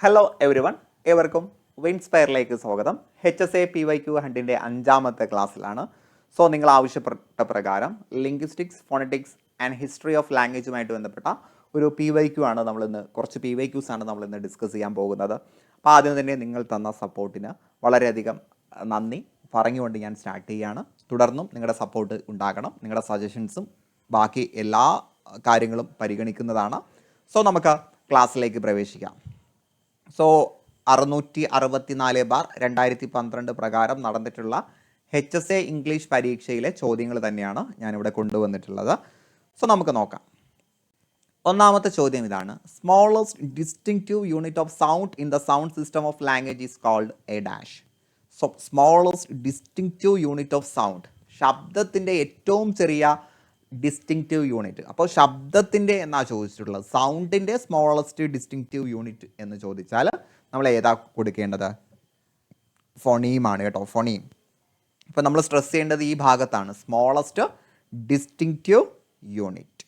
Hello every one, ഏവർക്കും വിൻസ്പയറിലേക്ക് സ്വാഗതം. HSA-PYQ ഹണ്ടിൻ്റെ 5ാമത്തെ ക്ലാസ്സിലാണ്. സോ നിങ്ങൾ ആവശ്യപ്പെട്ട പ്രകാരം linguistics, phonetics and history of ലാംഗ്വേജുമായിട്ട് ബന്ധപ്പെട്ട ഒരു PYQ ആണ് കുറച്ച് PYQs ആണ് നമ്മളിന്ന് ഡിസ്കസ് ചെയ്യാൻ പോകുന്നത്. അപ്പോൾ ആദ്യം തന്നെ നിങ്ങൾ തന്ന സപ്പോർട്ടിന് വളരെയധികം നന്ദി പറഞ്ഞുകൊണ്ട് ഞാൻ സ്റ്റാർട്ട് ചെയ്യുകയാണ്. തുടർന്നും നിങ്ങളുടെ സപ്പോർട്ട് ഉണ്ടാകണം. നിങ്ങളുടെ സജഷൻസും ബാക്കി എല്ലാ കാര്യങ്ങളും പരിഗണിക്കുന്നതാണ്. സോ നമുക്ക് ക്ലാസ്സിലേക്ക് പ്രവേശിക്കാം. സോ 664/2012 പ്രകാരം നടന്നിട്ടുള്ള HSA ഇംഗ്ലീഷ് പരീക്ഷയിലെ ചോദ്യങ്ങൾ തന്നെയാണ് ഞാനിവിടെ കൊണ്ടുവന്നിട്ടുള്ളത്. സോ നമുക്ക് നോക്കാം. ഒന്നാമത്തെ ചോദ്യം ഇതാണ്: smallest distinctive unit of sound in the sound system of language is called a dash. So smallest distinctive unit of sound, ശബ്ദത്തിൻ്റെ ഏറ്റവും ചെറിയ ഡിസ്റ്റിങ്ക്റ്റീവ് യൂണിറ്റ്. അപ്പോൾ ശബ്ദത്തിൻ്റെ എന്നാണ് ചോദിച്ചിട്ടുള്ളത്. സൗണ്ടിൻ്റെ സ്മോളസ്റ്റ് ഡിസ്റ്റിങ്ക്റ്റീവ് യൂണിറ്റ് എന്ന് ചോദിച്ചാൽ നമ്മൾ ഏതാ കൊടുക്കേണ്ടത്? ഫോണീമാണ് കേട്ടോ, ഫോണീം. ഇപ്പോൾ നമ്മൾ സ്ട്രെസ് ചെയ്യേണ്ടത് ഈ ഭാഗത്താണ്, സ്മോളസ്റ്റ് ഡിസ്റ്റിങ്ക്റ്റീവ് യൂണിറ്റ്.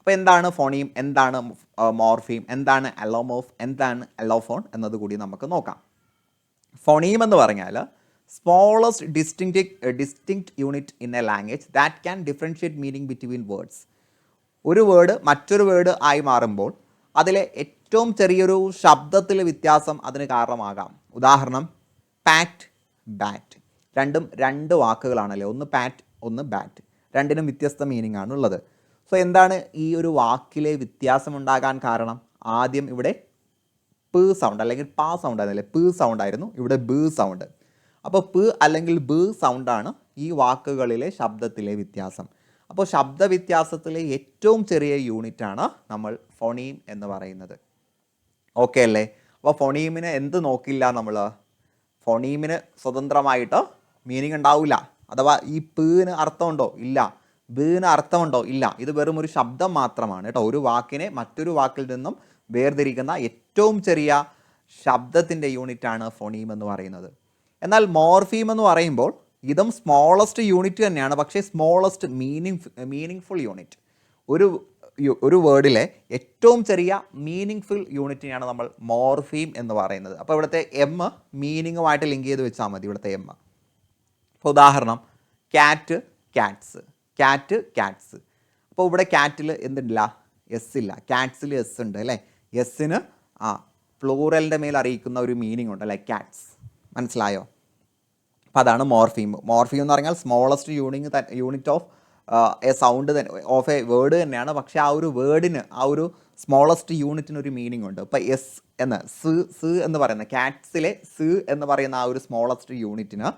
അപ്പോൾ എന്താണ് ഫോണീം, എന്താണ് മോർഫീം, എന്താണ് അലോമോർഫ്, എന്താണ് അലോഫോൺ എന്നത് കൂടി നമുക്ക് നോക്കാം. ഫോണീം എന്ന് പറഞ്ഞാൽ smallest distinct unit in A language that can differentiate meaning between words. ഒരു വേർഡ് മറ്റൊരു വേർഡ് ആയി മാറുമ്പോൾ അതിലെ ഏറ്റവും ചെറിയൊരു ശബ്ദത്തിലെ വ്യത്യാസം അതിന് കാരണമാകാം. ഉദാഹരണം പാറ്റ്, ബാറ്റ്. രണ്ടും രണ്ട് വാക്കുകളാണല്ലേ, ഒന്ന് പാറ്റ് ഒന്ന് ബാറ്റ്. രണ്ടിനും വ്യത്യസ്ത മീനിങ് ആണ് ഉള്ളത്. സോ എന്താണ് ഈ ഒരു വാക്കിലെ വ്യത്യാസം ഉണ്ടാകാൻ കാരണം? ആദ്യം ഇവിടെ പ് സൗണ്ട് അല്ലെങ്കിൽ പാ സൗണ്ട് ആയിരുന്നല്ലേ, പ് സൗണ്ട് ആയിരുന്നു, ഇവിടെ ബ് സൗണ്ട്. അപ്പോൾ പ് അല്ലെങ്കിൽ ബ് സൗണ്ടാണ് ഈ വാക്കുകളിലെ ശബ്ദത്തിലെ വ്യത്യാസം. അപ്പോൾ ശബ്ദ വ്യത്യാസത്തിലെ ഏറ്റവും ചെറിയ യൂണിറ്റാണ് നമ്മൾ ഫോണീം എന്ന് പറയുന്നത്. ഓക്കെ അല്ലേ? അപ്പോൾ ഫോണീമിന് എന്ത് നോക്കില്ല നമ്മൾ? ഫോണീമിന് സ്വതന്ത്രമായിട്ട് മീനിങ് ഉണ്ടാവില്ല. അഥവാ ഈ പിന് അർത്ഥമുണ്ടോ? ഇല്ല. ബിന് അർത്ഥമുണ്ടോ? ഇല്ല. ഇത് വെറും ഒരു ശബ്ദം മാത്രമാണ് കേട്ടോ. ഒരു വാക്കിനെ മറ്റൊരു വാക്കിൽ നിന്നും വേർതിരിക്കുന്ന ഏറ്റവും ചെറിയ ശബ്ദത്തിൻ്റെ യൂണിറ്റാണ് ഫോണീം എന്ന് പറയുന്നത്. എന്നാൽ മോർഫീം എന്ന് പറയുമ്പോൾ ഇതും സ്മോളസ്റ്റ് യൂണിറ്റ് തന്നെയാണ്, പക്ഷേ സ്മോളസ്റ്റ് മീനിങ് ഫുൾ യൂണിറ്റ്. ഒരു വേർഡിലെ ഏറ്റവും ചെറിയ മീനിങ് ഫുൾ യൂണിറ്റിനെയാണ് നമ്മൾ മോർഫീം എന്ന് പറയുന്നത്. അപ്പോൾ ഇവിടുത്തെ എം മീനിങ്ങുമായിട്ട് ലിങ്ക് ചെയ്ത് വെച്ചാൽ മതി ഇവിടുത്തെ എം. ഇപ്പോൾ ഉദാഹരണം ക്യാറ്റ്, ക്യാറ്റ്സ്, ക്യാറ്റ്, ക്യാറ്റ്സ്. അപ്പോൾ ഇവിടെ ക്യാറ്റിൽ എന്തില്ല? എസ് ഇല്ല. ക്യാറ്റ്സിൽ എസ് ഉണ്ട് അല്ലേ. എസ്സിന് പ്ലൂറലിൻ്റെ മേൽ അറിയിക്കുന്ന ഒരു മീനിങ് ഉണ്ട് അല്ലേ, ക്യാറ്റ്സ്. മനസ്സിലായോ? അപ്പോൾ അതാണ് മോർഫീം. മോർഫീം എന്ന് പറഞ്ഞാൽ smallest unit of A sound of A word തന്നെയാണ്, പക്ഷേ ആ ഒരു വേർഡിന്, ആ ഒരു സ്മോളസ്റ്റ് യൂണിറ്റിന് ഒരു മീനിങ് ഉണ്ട്. ഇപ്പോൾ എസ് എന്ന് സ് എന്ന് പറയുന്ന ക്യാറ്റ്സിലെ സ് എന്ന് പറയുന്ന ആ ഒരു സ്മോളസ്റ്റ് യൂണിറ്റിന്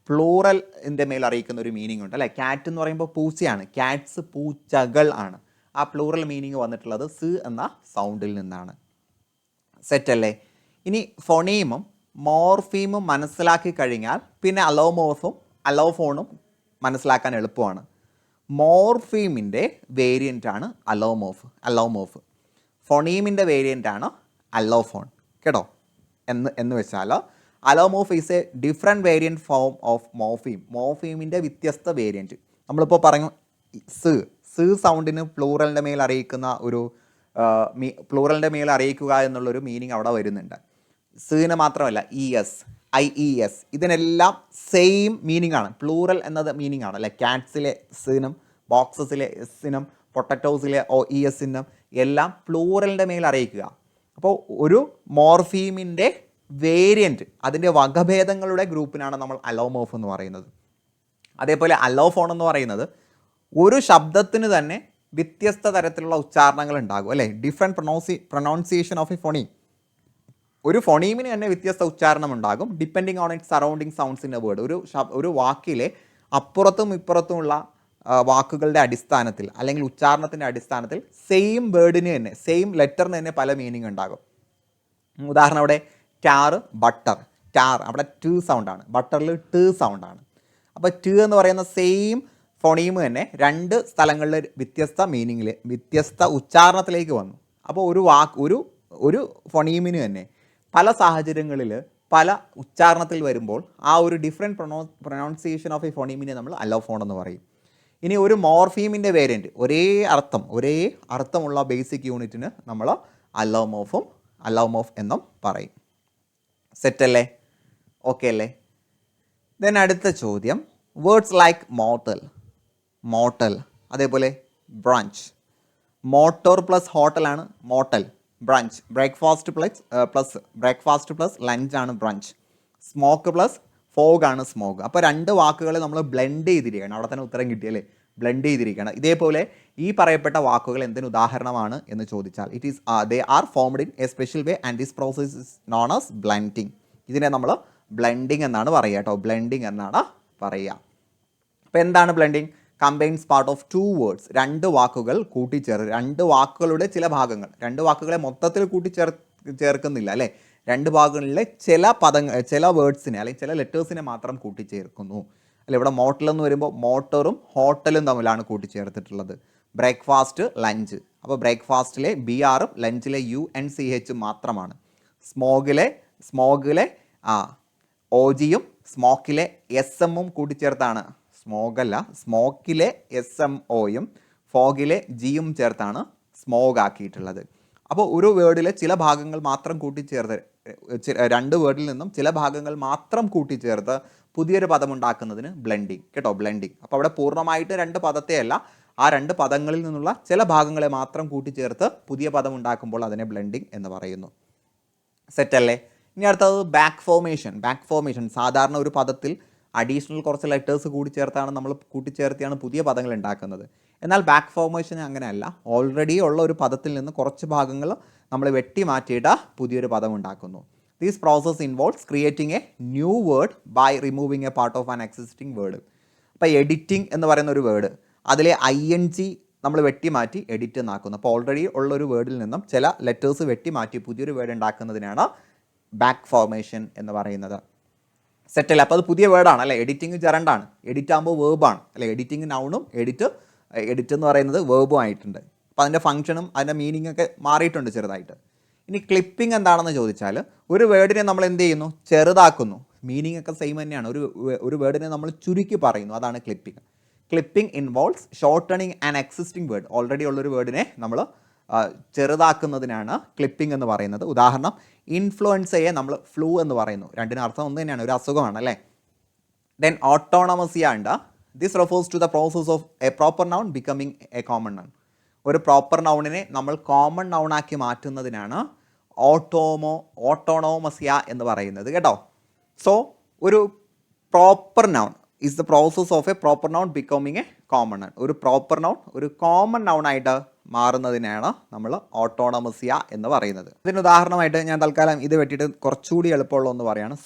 പ്ലൂറലിൻ്റെ മേൽ അറിയിക്കുന്ന ഒരു മീനിങ് ഉണ്ട് അല്ലേ. ക്യാറ്റ് എന്ന് പറയുമ്പോൾ പൂച്ചയാണ്, ക്യാറ്റ്സ് പൂച്ചകൾ ആണ്. ആ പ്ലൂറൽ മീനിങ് വന്നിട്ടുള്ളത് സ് എന്ന സൗണ്ടിൽ നിന്നാണ്. സെറ്റല്ലേ? ഇനി ഫോണീമും മോർഫീമും മനസ്സിലാക്കി കഴിഞ്ഞാൽ പിന്നെ അലോമോർഫും അലോഫോണും മനസ്സിലാക്കാൻ എളുപ്പമാണ്. മോർഫീമിൻ്റെ വേരിയൻ്റാണ് അലോമോർഫ്. ഫോണീമിൻ്റെ വേരിയൻ്റാണ് അലോഫോൺ കേട്ടോ. എന്ന് വെച്ചാൽ allomorph is a different variant form of morpheme. മോർഫീമിൻ്റെ വ്യത്യസ്ത വേരിയൻറ്റ്. നമ്മളിപ്പോൾ പറഞ്ഞു സ് സൗണ്ടിന് പ്ലൂറലിൻ്റെ മേൽ അറിയിക്കുന്ന ഒരു പ്ലൂറലിൻ്റെ മേൽ അറിയിക്കുക എന്നുള്ളൊരു മീനിങ് അവിടെ വരുന്നുണ്ട്. സിന് മാത്രമല്ല ES, IES ഇതിനെല്ലാം സെയിം മീനിങ് ആണ്. പ്ലൂറൽ എന്നത് മീനിങ് ആണ് അല്ലെ. ക്യാറ്റ്സിലെ സിനും ബോക്സസിലെ എസ്സിനും പൊട്ടറ്റോസിലെ OESനും എല്ലാം പ്ലൂറലിൻ്റെ മേൽ അറിയിക്കുക. അപ്പോൾ ഒരു മോർഫീമിൻ്റെ വേരിയൻറ്റ്, അതിൻ്റെ വകഭേദങ്ങളുടെ ഗ്രൂപ്പിനാണ് നമ്മൾ അലോമോർഫ് എന്ന് പറയുന്നത്. അതേപോലെ അലോഫോൺ എന്ന് പറയുന്നത് ഒരു ശബ്ദത്തിന് തന്നെ വ്യത്യസ്ത തരത്തിലുള്ള ഉച്ചാരണങ്ങൾ ഉണ്ടാകും അല്ലേ. Different pronunciation of A phoneme. ഒരു ഫോണീമിന് തന്നെ വ്യത്യസ്ത ഉച്ചാരണം ഉണ്ടാകും depending on it surrounding sounds in A word. ഒരു വാക്കിലെ അപ്പുറത്തും ഇപ്പുറത്തുമുള്ള വാക്കുകളുടെ അടിസ്ഥാനത്തിൽ അല്ലെങ്കിൽ ഉച്ചാരണത്തിൻ്റെ അടിസ്ഥാനത്തിൽ സെയിം വേർഡിന് തന്നെ, സെയിം ലെറ്ററിന് തന്നെ പല മീനിങ് ഉണ്ടാകും. ഉദാഹരണം അവിടെ ടാറ്, ബട്ടർ. ടാർ അവിടെ ട് സൗണ്ടാണ്, ബട്ടറിൽ ട് സൗണ്ടാണ്. അപ്പോൾ ട് എന്ന് പറയുന്ന സെയിം ഫോണീം തന്നെ രണ്ട് സ്ഥലങ്ങളിൽ വ്യത്യസ്ത മീനിങ്ങിൽ, വ്യത്യസ്ത ഉച്ചാരണത്തിലേക്ക് വന്നു. അപ്പോൾ ഒരു ഫോണീമിന് തന്നെ പല സാഹചര്യങ്ങളിൽ പല ഉച്ചാരണത്തിൽ വരുമ്പോൾ ആ ഒരു ഡിഫറെൻറ്റ് പ്രൊനൗൺസിയേഷൻ ഓഫ് എ ഫോണീമിനെ നമ്മൾ അലോഫോൺ എന്ന് പറയും. ഇനി ഒരു മോർഫീമിൻ്റെ വേരിയൻറ്റ്, ഒരേ അർത്ഥമുള്ള ബേസിക് യൂണിറ്റിന് നമ്മൾ അലോമോർഫും അലോമോർഫ് എന്നും പറയും. സെറ്റല്ലേ? ഓക്കെ അല്ലേ? ദെൻ അടുത്ത ചോദ്യം, വേർഡ്സ് ലൈക്ക് മോട്ടൽ അതേപോലെ ബ്രഞ്ച്. മോട്ടോർ പ്ലസ് ഹോട്ടലാണ് മോട്ടൽ. ബ്രഞ്ച് ബ്രേക്ക്ഫാസ്റ്റ് പ്ലസ് ലഞ്ചാണ് ബ്രഞ്ച്. സ്മോക്ക് പ്ലസ് ഫോഗ് ആണ് സ്മോക്ക്. അപ്പോൾ രണ്ട് വാക്കുകൾ നമ്മൾ ബ്ലെൻഡ് ചെയ്തിരിക്കുകയാണ്. അവിടെ തന്നെ ഉത്തരം കിട്ടിയല്ലേ? ബ്ലെൻഡ് ചെയ്തിരിക്കുകയാണ്. ഇതേപോലെ ഈ പറയപ്പെട്ട വാക്കുകൾ എന്തിന് ഉദാഹരണമാണ് എന്ന് ചോദിച്ചാൽ they are formed in A special way and this process is known as blending. ഇതിനെ നമ്മൾ ബ്ലെൻഡിങ് എന്നാണ് പറയുക കേട്ടോ. ബ്ലെൻഡിങ് എന്നാണ് പറയുക. അപ്പോൾ എന്താണ് blending? Combines part of two words. രണ്ട് വാക്കുകൾ കൂട്ടിച്ചേർത്ത്, രണ്ട് വാക്കുകളുടെ ചില ഭാഗങ്ങൾ, രണ്ട് വാക്കുകളെ മൊത്തത്തിൽ ചേർക്കുന്നില്ല അല്ലേ, രണ്ട് ഭാഗങ്ങളിലെ ചില വേർഡ്സിനെ അല്ലെങ്കിൽ ചില ലെറ്റേഴ്സിനെ മാത്രം കൂട്ടിച്ചേർക്കുന്നു അല്ലെ. ഇവിടെ മോട്ടൽ എന്ന് വരുമ്പോൾ മോട്ടറും ഹോട്ടലും തമ്മിലാണ് കൂട്ടിച്ചേർത്തിട്ടുള്ളത്. ബ്രേക്ക്ഫാസ്റ്റ് ലഞ്ച്, അപ്പോൾ ബ്രേക്ക്ഫാസ്റ്റിലെ BRഉം ലഞ്ചിലെ UNCH മാത്രമാണ്. സ്മോഗിലെ OGയും സ്മോക്കിലെ SMഉം കൂട്ടിച്ചേർത്താണ്, സ്മോക്കിലെ SMOയും ഫോഗിലെ Gയും ചേർത്താണ് സ്മോഗ് ആക്കിയിട്ടുള്ളത്. അപ്പോൾ ഒരു വേർഡിലെ ചില ഭാഗങ്ങൾ മാത്രം കൂട്ടിച്ചേർത്ത്, രണ്ട് വേർഡിൽ നിന്നും ചില ഭാഗങ്ങൾ മാത്രം കൂട്ടിച്ചേർത്ത് പുതിയൊരു പദം ഉണ്ടാക്കുന്നതിന് ബ്ലെൻഡിങ് കേട്ടോ, ബ്ലെൻഡിങ്. അപ്പോൾ അവിടെ പൂർണ്ണമായിട്ട് രണ്ട് പദത്തെയല്ല, ആ രണ്ട് പദങ്ങളിൽ നിന്നുള്ള ചില ഭാഗങ്ങളെ മാത്രം കൂട്ടിച്ചേർത്ത് പുതിയ പദം ഉണ്ടാക്കുമ്പോൾ അതിനെ ബ്ലെൻഡിങ് എന്ന് പറയുന്നു. സെറ്റല്ലേ? ഇനി അടുത്തത് ബാക്ക് ഫോർമേഷൻ. സാധാരണ ഒരു പദത്തിൽ അഡീഷണൽ കുറച്ച് ലെറ്റേഴ്സ് കൂട്ടിച്ചേർത്തിയാണ് പുതിയ പദങ്ങൾ ഉണ്ടാക്കുന്നത്. എന്നാൽ ബാക്ക് ഫോർമേഷൻ അങ്ങനെയല്ല. ഓൾറെഡി ഉള്ള ഒരു പദത്തിൽ നിന്ന് കുറച്ച് ഭാഗങ്ങൾ നമ്മൾ വെട്ടി മാറ്റിയിട്ട് പുതിയൊരു പദം ഉണ്ടാക്കുന്നു. This process involves creating a new word by removing a part of an existing word. അപ്പോൾ എഡിറ്റിംഗ് എന്ന് പറയുന്ന ഒരു വേർഡ്, അതിലെ ING നമ്മൾ വെട്ടി മാറ്റി എഡിറ്റ് എന്നാക്കുന്നു. അപ്പോൾ ഓൾറെഡി ഉള്ളൊരു വേർഡിൽ നിന്നും ചില ലെറ്റേഴ്സ് വെട്ടി മാറ്റി പുതിയൊരു വേർഡ് ഉണ്ടാക്കുന്നതിനാണ് ബാക്ക് ഫോർമേഷൻ എന്ന് പറയുന്നത്. സെറ്റല്ല? അപ്പോൾ അത് പുതിയ വേർഡാണ് അല്ലേ. എഡിറ്റിംഗ് ജെറണ്ടാണ്, എഡിറ്റ് ആകുമ്പോൾ വേർബാണ് അല്ലേ. എഡിറ്റിംഗ് നൗണും എഡിറ്റ് എന്ന് പറയുന്നത് വേർബും ആയിട്ടുണ്ട്. അപ്പോൾ അതിൻ്റെ ഫംഗ്ഷനും അതിൻ്റെ മീനിങ് ഒക്കെ മാറിയിട്ടുണ്ട് ചെറുതായിട്ട്. ഇനി ക്ലിപ്പിംഗ് എന്താണെന്ന് ചോദിച്ചാൽ, ഒരു വേർഡിനെ നമ്മൾ എന്ത് ചെയ്യുന്നു? ചെറുതാക്കുന്നു. മീനിങ് ഒക്കെ സെയിം തന്നെയാണ്. ഒരു വേർഡിനെ നമ്മൾ ചുരുക്കി പറയുന്നു, അതാണ് clipping. Clipping involves shortening an existing word. Already ഉള്ളൊരു വേർഡിനെ നമ്മൾ ചെറുതാക്കുന്നതിനാണ് ക്ലിപ്പിംഗ് എന്ന് പറയുന്നത്. ഉദാഹരണം, ഇൻഫ്ലുവൻസയെ നമ്മൾ ഫ്ലൂ എന്ന് പറയുന്നു. രണ്ടിനും അർത്ഥം ഒന്ന് തന്നെയാണ്, ഒരു അസുഖമാണ് അല്ലേ. ദെൻ ഓട്ടോണമസിയ ഉണ്ട്. This refers to the process of a proper noun becoming a common noun. ഒരു പ്രോപ്പർ നൗണിനെ നമ്മൾ കോമൺ നൗണാക്കി മാറ്റുന്നതിനാണ് ഓട്ടോണോമസിയ എന്ന് പറയുന്നത് കേട്ടോ. സോ ഒരു proper noun is the process of a proper noun becoming a common noun. ഒരു proper noun ഒരു common നൗണായിട്ട് മാറുന്നതിനാണ് നമ്മൾ ഓട്ടോണമസിയ എന്ന് പറയുന്നത്. ഇതിന് ഉദാഹരണമായിട്ട് ഞാൻ തൽക്കാലം ഇത് വെട്ടിയിട്ട് കുറച്ചുകൂടി എളുപ്പമുള്ള ഒന്ന് പറയുകയാണ്.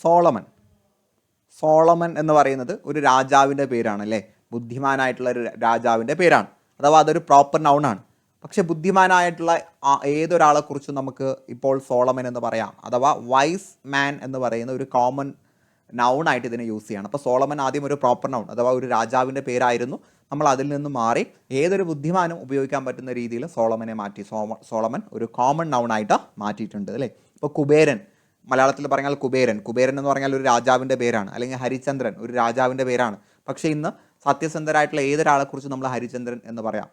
സോളമൻ എന്ന് പറയുന്നത് ഒരു രാജാവിൻ്റെ പേരാണ് അല്ലേ. ബുദ്ധിമാനായിട്ടുള്ള ഒരു രാജാവിൻ്റെ പേരാണ്, അഥവാ അതൊരു പ്രോപ്പർ നൗണാണ്. പക്ഷെ ബുദ്ധിമാനായിട്ടുള്ള ഏതൊരാളെക്കുറിച്ചും നമുക്ക് ഇപ്പോൾ സോളമൻ എന്ന് പറയാം, അഥവാ വൈസ് മാൻ എന്ന് പറയുന്ന ഒരു കോമൺ നൗണായിട്ട് ഇതിനെ യൂസ് ചെയ്യണം. അപ്പോൾ സോളമൻ ആദ്യം ഒരു പ്രോപ്പർ നൗൺ അഥവാ ഒരു രാജാവിൻ്റെ പേരായിരുന്നു. നമ്മൾ അതിൽ നിന്ന് മാറി ഏതൊരു ബുദ്ധിമാനും ഉപയോഗിക്കാൻ പറ്റുന്ന രീതിയിൽ സോളമനെ മാറ്റി. സോളമൻ ഒരു കോമൺ നൗണായിട്ട് മാറ്റിയിട്ടുണ്ട് അല്ലേ. ഇപ്പോൾ കുബേരൻ, മലയാളത്തിൽ പറഞ്ഞാൽ കുബേരൻ എന്ന് പറഞ്ഞാൽ ഒരു രാജാവിൻ്റെ പേരാണ്. അല്ലെങ്കിൽ ഹരിചന്ദ്രൻ ഒരു രാജാവിൻ്റെ പേരാണ്. പക്ഷേ ഇന്ന് സത്യസന്ധരായിട്ടുള്ള ഏതൊരാളെക്കുറിച്ച് നമ്മൾ ഹരിചന്ദ്രൻ എന്ന് പറയാം.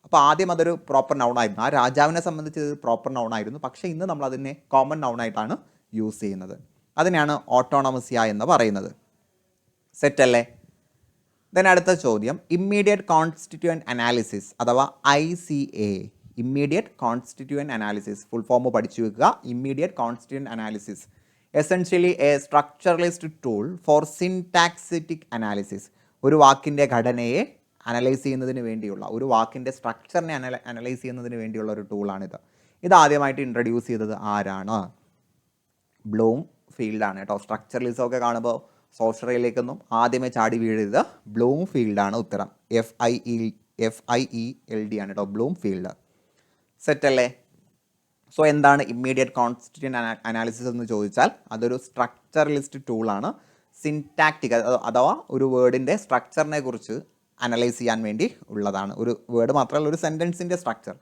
അപ്പോൾ ആദ്യം അതൊരു പ്രോപ്പർ നൗണായിരുന്നു, ആ രാജാവിനെ സംബന്ധിച്ച് ഇത് പ്രോപ്പർ നൗണായിരുന്നു. പക്ഷേ ഇന്ന് നമ്മൾ അതിനെ കോമൺ നൗണായിട്ടാണ് യൂസ് ചെയ്യുന്നത്. അതിനെയാണ് ഓട്ടോണമസിയ എന്ന് പറയുന്നത്. സെറ്റല്ലേ? ദെൻ അടുത്ത ചോദ്യം, ഇമ്മീഡിയറ്റ് കോൺസ്റ്റിറ്റ്യൂവൻ്റ് അനാലിസിസ് അഥവാ ICA. Immediate constituent analysis full form പഠിച്ചു വെക്കുക. Immediate constituent analysis essentially a structuralist tool for syntactic analysis. ഒരു വാക്കിൻ്റെ ഘടനയെ അനലൈസ് ചെയ്യുന്നതിന് വേണ്ടിയുള്ള, ഒരു വാക്കിൻ്റെ സ്ട്രക്ചറിനെ അനലൈസ് ചെയ്യുന്നതിന് വേണ്ടിയുള്ള ഒരു ടൂളാണിത്. ഇത് ആദ്യമായിട്ട് ഇൻട്രൊഡ്യൂസ് ചെയ്തത് ആരാണ്? ബ്ലൂം ഫീൽഡാണ് കേട്ടോ. സ്ട്രക്ചറലിസം ഒക്കെ കാണുമ്പോൾ സോഷ്യറിയിലേക്കൊന്നും ആദ്യമേ ചാടി വീഴരുത്. ബ്ലൂം ഫീൽഡാണ് ഉത്തരം. FIELD ആണ് കേട്ടോ, ബ്ലൂം ഫീൽഡ്. സെറ്റല്ലേ? സോ എന്താണ് ഇമ്മീഡിയറ്റ് കോൺസ്റ്റിറ്റ്യൂവൻ്റ് അനാലിസിസ് എന്ന് ചോദിച്ചാൽ അതൊരു സ്ട്രക്ചറലിസ്റ്റ് ടൂളാണ്. സിൻടാക്റ്റിക് അഥവാ ഒരു വേർഡിൻ്റെ സ്ട്രക്ചറിനെ കുറിച്ച് അനലൈസ് ചെയ്യാൻ വേണ്ടി ഉള്ളതാണ്. ഒരു വേർഡ് മാത്രമല്ല, ഒരു സെൻറ്റൻസിൻ്റെ സ്ട്രക്ചർ.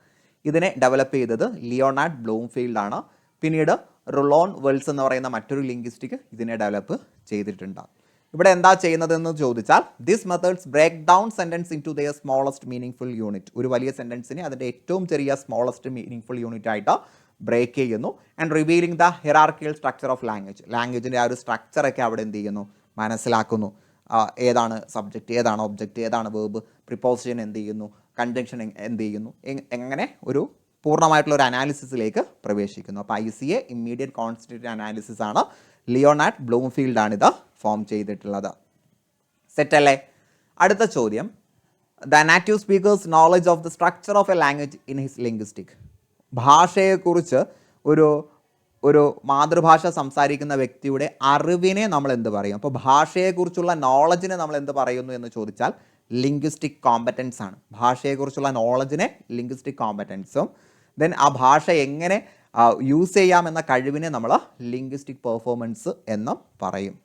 ഇതിനെ ഡെവലപ്പ് ചെയ്തത് ലിയോണാർഡ് ബ്ലൂംഫീൽഡാണ്. പിന്നീട് റുളോൺ വെൽസ് എന്ന് പറയുന്ന മറ്റൊരു ലിംഗ്വിസ്റ്റിക് ഇതിനെ ഡെവലപ്പ് ചെയ്തിട്ടുണ്ട്. ഇവിടെ എന്താ ചെയ്യുന്നതെന്ന് ചോദിച്ചാൽ, this methods break down sentence into their smallest meaningful unit. ഒരു വലിയ സെൻറ്റൻസിനെ അതിൻ്റെ ഏറ്റവും ചെറിയ സ്മോളസ്റ്റ് മീനിങ് ഫുൾ യൂണിറ്റ് ആയിട്ട് ബ്രേക്ക് ചെയ്യുന്നു. And revealing the hierarchical structure of ലാംഗ്വേജിൻ്റെ ആ ഒരു സ്ട്രക്ചറൊക്കെ അവിടെ എന്ത് ചെയ്യുന്നു, മനസ്സിലാക്കുന്നു. ഏതാണ് സബ്ജക്റ്റ്, ഏതാണ് ഒബ്ജക്റ്റ്, ഏതാണ് വേർബ്, പ്രിപ്പോസിഷൻ എന്ത് ചെയ്യുന്നു, കൺജങ്ഷൻ എന്ത് ചെയ്യുന്നു, എങ്ങനെ ഒരു പൂർണ്ണമായിട്ടുള്ള ഒരു അനാലിസിസിലേക്ക് പ്രവേശിക്കുന്നു. അപ്പോൾ ICA ഇമ്മീഡിയറ്റ് കോൺസ്റ്റിറ്റ്യൂട്ടീവ് അനാലിസിസ് ആണ്. ലിയോണാർഡ് ബ്ലൂംഫീൽഡ് ആണ് ഇത് ഫോം ചെയ്തിട്ടുള്ളത്. സെറ്റല്ലേ? അടുത്ത ചോദ്യം, the native speakers knowledge of the structure of a language in his linguistic. ഭാഷയെക്കുറിച്ച് ഒരു മാതൃഭാഷ സംസാരിക്കുന്ന വ്യക്തിയുടെ അറിവിനെ നമ്മൾ എന്ത് പറയും? അപ്പോൾ ഭാഷയെക്കുറിച്ചുള്ള നോളജിനെ നമ്മൾ എന്ത് പറയുന്നു എന്ന് ചോദിച്ചാൽ ലിംഗ്വിസ്റ്റിക് കോമ്പറ്റൻസ് ആണ്. ഭാഷയെക്കുറിച്ചുള്ള നോളജിനെ ലിംഗ്വിസ്റ്റിക് കോമ്പറ്റൻസും ദെൻ ആ ഭാഷ എങ്ങനെ യൂസ് ചെയ്യാമെന്ന കഴിവിനെ നമ്മൾ ലിംഗ്വിസ്റ്റിക് പെർഫോമൻസ് എന്നും പറയും.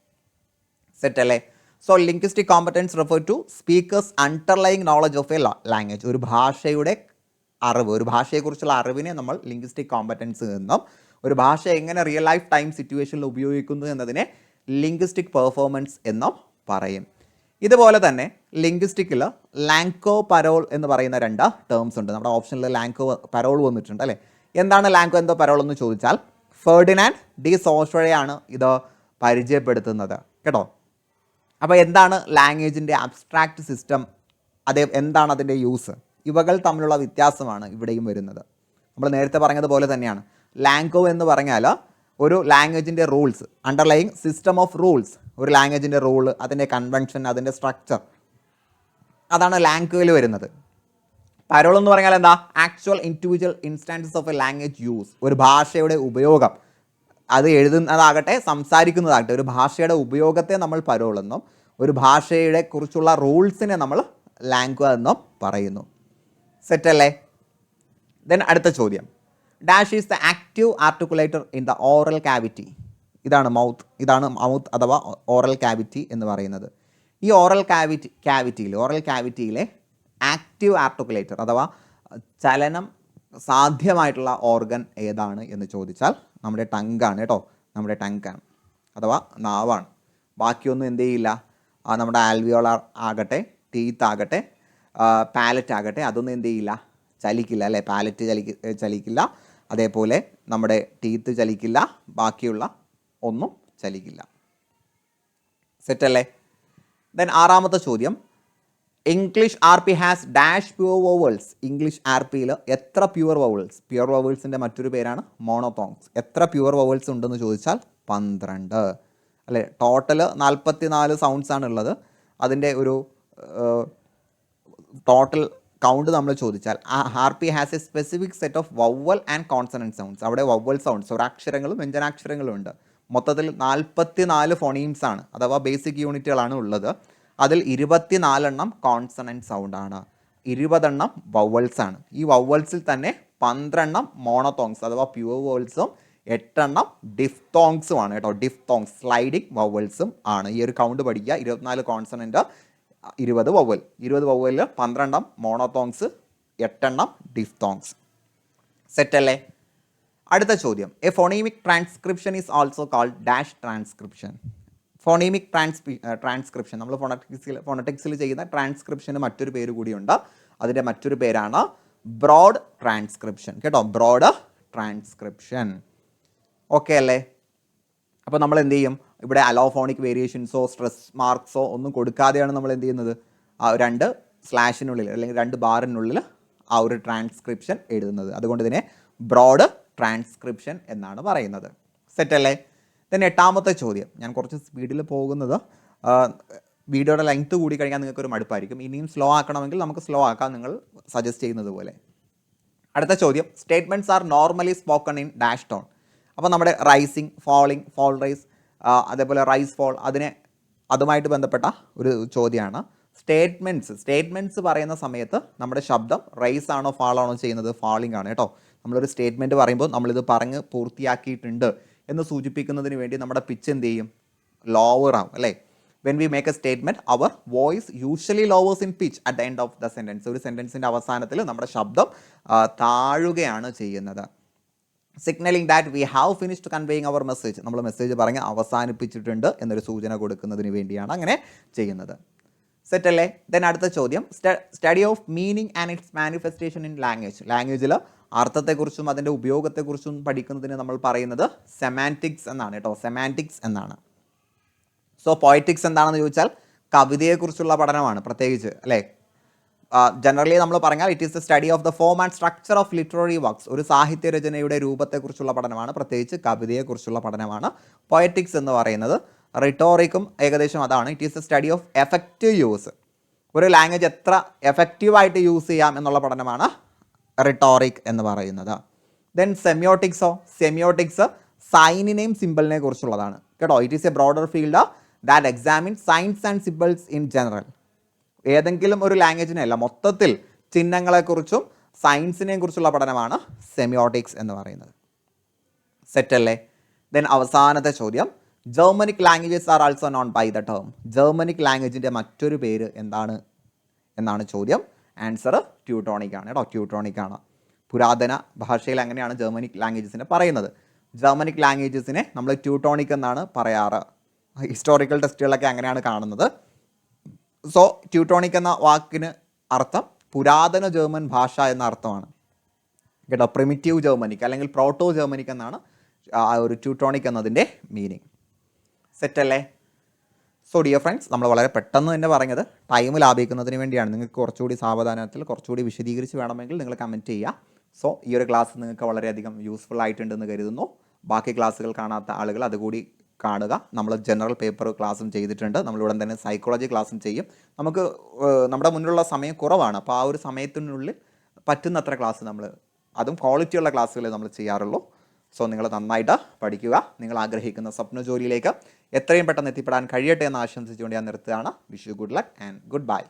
സെറ്റല്ലേ? So linguistic competence refer to speaker's underlying knowledge of a language. ഒരു ഭാഷയുടെ അറിവ്, ഒരു ഭാഷയെക്കുറിച്ചുള്ള അറിവിനെ നമ്മൾ ലിംഗ്വിസ്റ്റിക് കോമ്പറ്റൻസ് എന്നും ഒരു ഭാഷ എങ്ങനെ റിയൽ ലൈഫ് ടൈം സിറ്റുവേഷനിൽ ഉപയോഗിക്കുന്നു എന്നതിനെ ലിംഗ്വിസ്റ്റിക് പെർഫോമൻസ് എന്നും പറയും. ഇതുപോലെ തന്നെ ലിംഗ്വിസ്റ്റിക്കിൽ ലാങ്കോ പരോൾ എന്ന് പറയുന്ന 2 ടേംസ് ഉണ്ട്. നമ്മുടെ ഓപ്ഷനിൽ ലാങ്കോ പരോൾ വന്നിട്ടുണ്ട് അല്ലേ? എന്താണ് ലാങ്കോ എന്തോ പരോൾ എന്ന് ചോദിച്ചാൽ ഫെർഡിനാൻഡ് ഡി സോഷയാണ് ഇത് പരിചയപ്പെടുത്തുന്നത് കേട്ടോ. അപ്പോൾ എന്താണ് ലാംഗ്വേജിൻ്റെ അബ്സ്ട്രാക്റ്റ് സിസ്റ്റം, എന്താണ് അതിൻ്റെ യൂസ്, ഇവകൾ തമ്മിലുള്ള വ്യത്യാസമാണ് ഇവിടെയും വരുന്നത്. നമ്മൾ നേരത്തെ പറഞ്ഞതുപോലെ തന്നെയാണ്. ലാങ്കോ എന്ന് പറഞ്ഞാൽ ഒരു ലാംഗ്വേജിൻ്റെ rules, underlying system of rules, ഒരു ലാംഗ്വേജിൻ്റെ റൂൾ, അതിൻ്റെ കൺവെൻഷൻ, അതിൻ്റെ സ്ട്രക്ചർ, അതാണ് ലാങ്കോയിൽ വരുന്നത്. പരോൾ എന്ന് പറഞ്ഞാൽ എന്താ? Actual individual instances of a language use. ഒരു ഭാഷയുടെ ഉപയോഗം, അത് എഴുതുന്നതാകട്ടെ സംസാരിക്കുന്നതാകട്ടെ, ഒരു ഭാഷയുടെ ഉപയോഗത്തെ നമ്മൾ പരോൾ എന്നും ഒരു ഭാഷയുടെ കുറിച്ചുള്ള റൂൾസിനെ നമ്മൾ ലാങ്കോ എന്നും പറയുന്നു. സെറ്റല്ലേ? ദെൻ അടുത്ത ചോദ്യം, dash is the active articulator in the oral cavity. ഇതാണ് മൗത്ത് അഥവാ ഓറൽ കാവിറ്റി എന്ന് പറയുന്നത്. ഈ ഓറൽ കാവിറ്റിയിലെ ആക്റ്റീവ് ആർട്ടിക്കുലേറ്റർ അഥവാ ചലനം സാധ്യമായിട്ടുള്ള ഓർഗൻ ഏതാണ് എന്ന് ചോദിച്ചാൽ നമ്മുടെ ടങ്കാണ് കേട്ടോ. നമ്മുടെ ടങ്കാണ് അഥവാ നാവാണ്. ബാക്കിയൊന്നും എന്ത് ചെയ്യില്ല, നമ്മുടെ ആൽവിയോളർ ആകട്ടെ, ടീത്ത് ആകട്ടെ, പാലറ്റ് ആകട്ടെ, അതൊന്നും എന്ത് ചെയ്യില്ല, ചലിക്കില്ല അല്ലേ? പാലറ്റ് ചലിക്കില്ല, അതേപോലെ നമ്മുടെ ടീത്ത് ചലിക്കില്ല, ബാക്കിയുള്ള ഒന്നും ചലിക്കില്ല. സെറ്റല്ലേ? ദെൻ 6ാമത്തെ ചോദ്യം, English RP has dash pure vowels. English RPയിൽ എത്ര പ്യുവർ വോവൽസ്? പ്യുവർ വോവൽസിൻ്റെ മറ്റൊരു പേരാണ് മോണോതോങ്സ്. എത്ര പ്യുവർ വോവൽസ് ഉണ്ടെന്ന് ചോദിച്ചാൽ 12 അല്ലേ? ടോട്ടൽ 44 സൗണ്ട്സ് ആണ് ഉള്ളത്. അതിൻ്റെ ഒരു ടോട്ടൽ കൗണ്ട് നമ്മൾ ചോദിച്ചാൽ RP has A specific set of vowel and consonant sounds. അവിടെ വവൽ സൗണ്ട്സ്, സ്വരാക്ഷരങ്ങളും വ്യഞ്ജനാക്ഷരങ്ങളും ഉണ്ട്. മൊത്തത്തിൽ 44 ഫോണീംസ് ആണ് അഥവാ ബേസിക് യൂണിറ്റുകളാണ് ഉള്ളത്. അതിൽ 24 കോൺസണൻറ്റ് സൗണ്ടാണ്, 20 വവൽസ് ആണ്. ഈ വവൽസിൽ തന്നെ 12 മോണോതോങ്സ് അഥവാ പ്യുവർ വവൽസും 8 ഡിഫ്തോങ്സും ആണ് കേട്ടോ. ഡിഫ്തോങ്സ് സ്ലൈഡിങ് വവൽസും ആണ്. ഈ ഒരു കൗണ്ട് പഠിക്കുക. 24 കോൺസണൻറ്റ്, 20 വവൽ. 20 വവലിൽ 12 മോണോതോങ്സ്, 8 ഡിഫ്തോങ്സ്. സെറ്റല്ലേ? അടുത്ത ചോദ്യം, a phonemic transcription is also called dash transcription. Phonemic transcription നമ്മൾ ഫോണറ്റിക്സിൽ ചെയ്യുന്ന ട്രാൻസ്ക്രിപ്ഷന് മറ്റൊരു പേര് കൂടിയുണ്ട്. അതിൻ്റെ മറ്റൊരു പേരാണ് ബ്രോഡ് ട്രാൻസ്ക്രിപ്ഷൻ കേട്ടോ. Broad transcription. ഓക്കെ അല്ലേ? അപ്പോൾ നമ്മൾ എന്ത് ചെയ്യും? ഇവിടെ അലോഫോണിക് വേരിയേഷൻസോ സ്ട്രെസ് മാർക്സോ ഒന്നും കൊടുക്കാതെയാണ് നമ്മൾ എന്ത് ചെയ്യുന്നത്? ആ 2 സ്ലാഷിനുള്ളിൽ അല്ലെങ്കിൽ 2 ബാറിനുള്ളിൽ ആ ഒരു ട്രാൻസ്ക്രിപ്ഷൻ എഴുതുന്നത്. അതുകൊണ്ട് ഇതിനെ ബ്രോഡ് ട്രാൻസ്ക്രിപ്ഷൻ എന്നാണ് പറയുന്നത്. സെറ്റല്ലേ? then 8ാമത്തെ ചോദ്യം, ഞാൻ കുറച്ച് സ്പീഡിൽ പോകുന്നത് വീഡിയോയുടെ ലെങ്ത് കൂടി കഴിഞ്ഞാൽ നിങ്ങൾക്ക് ഒരു മടുപ്പായിരിക്കും. ഇനിയും സ്ലോ ആക്കണമെങ്കിൽ നമുക്ക് സ്ലോ ആക്കാം, നിങ്ങൾ സജസ്റ്റ് ചെയ്യുന്നത് പോലെ. അടുത്ത ചോദ്യം, statements are normally spoken in dash tone. അപ്പോൾ നമ്മുടെ റൈസിങ്, ഫോളിങ്, ഫോൾ റൈസ്, അതേപോലെ റൈസ് ഫോൾ, അതുമായിട്ട് ബന്ധപ്പെട്ട ഒരു ചോദ്യമാണ്. സ്റ്റേറ്റ്മെൻറ്റ്സ് പറയുന്ന സമയത്ത് നമ്മുടെ ശബ്ദം റൈസ് ആണോ ഫാൾ ആണോ ചെയ്യുന്നത്? ഫാളിംഗ് ആണ് കേട്ടോ. നമ്മളൊരു സ്റ്റേറ്റ്മെൻറ്റ് പറയുമ്പോൾ നമ്മളിത് പറഞ്ഞ് പൂർത്തിയാക്കിയിട്ടുണ്ട് എന്ന് സൂചിപ്പിക്കുന്നതിന് വേണ്ടി നമ്മുടെ പിച്ച് എന്ത് ചെയ്യും? ലോവർ ആവും അല്ലേ? When we make a statement our voice usually lowers in pitch at the end of the sentence. ഒരു സെൻറ്റൻസിൻ്റെ അവസാനത്തിൽ നമ്മുടെ ശബ്ദം താഴുകയാണ് ചെയ്യുന്നത്. Signalling that we have finished conveying our message. നമ്മൾ മെസ്സേജ് പറഞ്ഞ് അവസാനിപ്പിച്ചിട്ടുണ്ട് എന്നൊരു സൂചന കൊടുക്കുന്നതിന് വേണ്ടിയാണ് അങ്ങനെ ചെയ്യുന്നത്. സെറ്റല്ലേ? ദെൻ അടുത്ത ചോദ്യം, study of meaning and it's manifestation in language. ലാംഗ്വേജിൽ അർത്ഥത്തെക്കുറിച്ചും അതിൻ്റെ ഉപയോഗത്തെക്കുറിച്ചും പഠിക്കുന്നതിന് നമ്മൾ പറയുന്നത് സെമാൻറ്റിക്സ് എന്നാണ് കേട്ടോ, സെമാൻറ്റിക്സ് എന്നാണ്. സോ പോയറ്റിക്സ് എന്താണെന്ന് ചോദിച്ചാൽ കവിതയെക്കുറിച്ചുള്ള പഠനമാണ് പ്രത്യേകിച്ച്, അല്ലേ? ജനറലി നമ്മൾ പറഞ്ഞാൽ it is the study of the form and structure of literary works. ഒരു സാഹിത്യരചനയുടെ രൂപത്തെക്കുറിച്ചുള്ള പഠനമാണ്, പ്രത്യേകിച്ച് കവിതയെക്കുറിച്ചുള്ള പഠനമാണ് പോയറ്റിക്സ് എന്ന് പറയുന്നത്. റിട്ടോറിക്കും ഏകദേശം അതാണ്. It is the study of effective use. ഒരു ലാംഗ്വേജ് എത്ര എഫക്റ്റീവായിട്ട് യൂസ് ചെയ്യാം എന്നുള്ള പഠനമാണ് റിട്ടോറിക് എന്ന് പറയുന്നത്. ദെൻ സെമിയോട്ടിക്സ് സൈനിനെയും സിമ്പിളിനെ കുറിച്ചുള്ളതാണ് കേട്ടോ. It is a broader field that examine signs and symbols in general. ഏതെങ്കിലും ഒരു ലാംഗ്വേജിനെയല്ല, മൊത്തത്തിൽ ചിഹ്നങ്ങളെക്കുറിച്ചും സയൻസിനെയും കുറിച്ചുള്ള പഠനമാണ് സെമിയോട്ടിക്സ് എന്ന് പറയുന്നത്. സെറ്റല്ലേ? ദെൻ അവസാനത്തെ ചോദ്യം, Germanic languages are also known by the term. Germanic ലാംഗ്വേജിൻ്റെ മറ്റൊരു പേര് എന്താണ് എന്നാണ് ചോദ്യം. ആൻസർ ട്യൂട്ടോണിക് ആണ് കേട്ടോ, ട്യൂട്ടോണിക് ആണ്. പുരാതന ഭാഷയിൽ അങ്ങനെയാണ് ജർമ്മനിക് ലാംഗ്വേജസിനെ പറയുന്നത്. ജർമ്മനിക് ലാംഗ്വേജസിനെ നമ്മൾ ട്യൂട്ടോണിക് എന്നാണ് പറയാറ്. ഹിസ്റ്റോറിക്കൽ ടെസ്റ്റുകളൊക്കെ അങ്ങനെയാണ് കാണുന്നത്. സോ ട്യൂട്ടോണിക് എന്ന വാക്കിന് അർത്ഥം പുരാതന ജർമ്മൻ ഭാഷ എന്ന അർത്ഥമാണ് കേട്ടോ. പ്രിമിറ്റീവ് ജർമ്മനിക് അല്ലെങ്കിൽ പ്രോട്ടോ ജർമ്മനിക് എന്നാണ് ഒരു ട്യൂട്ടോണിക് എന്നതിൻ്റെ മീനിങ്. സെറ്റല്ലേ? സോ ഡിയർ ഫ്രണ്ട്സ്, നമ്മൾ വളരെ പെട്ടെന്ന് തന്നെ പറഞ്ഞത് ടൈം ലാഭിക്കുന്നതിന് വേണ്ടിയാണ്. നിങ്ങൾക്ക് കുറച്ചുകൂടി സാവധാനത്തിൽ കുറച്ചുകൂടി വിശദീകരിച്ച് വേണമെങ്കിൽ നിങ്ങൾ കമൻറ്റ് ചെയ്യുക. സോ ഈ ഒരു ക്ലാസ് നിങ്ങൾക്ക് വളരെയധികം യൂസ്ഫുൾ ആയിട്ടുണ്ടെന്ന് കരുതുന്നു. ബാക്കി ക്ലാസ്സുകൾ കാണാത്ത ആളുകൾ അതുകൂടി കാണുക. നമ്മൾ ജനറൽ പേപ്പർ ക്ലാസ്സും ചെയ്തിട്ടുണ്ട്. നമ്മളിവിടെ തന്നെ സൈക്കോളജി ക്ലാസ്സും ചെയ്യും. നമുക്ക് നമ്മുടെ മുന്നിലുള്ള സമയം കുറവാണ്. അപ്പോൾ ആ ഒരു സമയത്തിനുള്ളിൽ പറ്റുന്നത്ര ക്ലാസ് നമ്മൾ, അതും ക്വാളിറ്റിയുള്ള ക്ലാസ്സുകളെ നമ്മൾ ചെയ്യാറുള്ളൂ. സോ നിങ്ങൾ നന്നായിട്ട് പഠിക്കുക. നിങ്ങൾ ആഗ്രഹിക്കുന്ന സ്വപ്ന ജോലിയിലേക്ക് എത്രയും പെട്ടെന്ന് എത്തിപ്പെടാൻ കഴിയട്ടെ എന്ന് ആശംസിച്ചുകൊണ്ട് ഞാൻ നിർത്തുകയാണ്. Wish you good luck and good bye.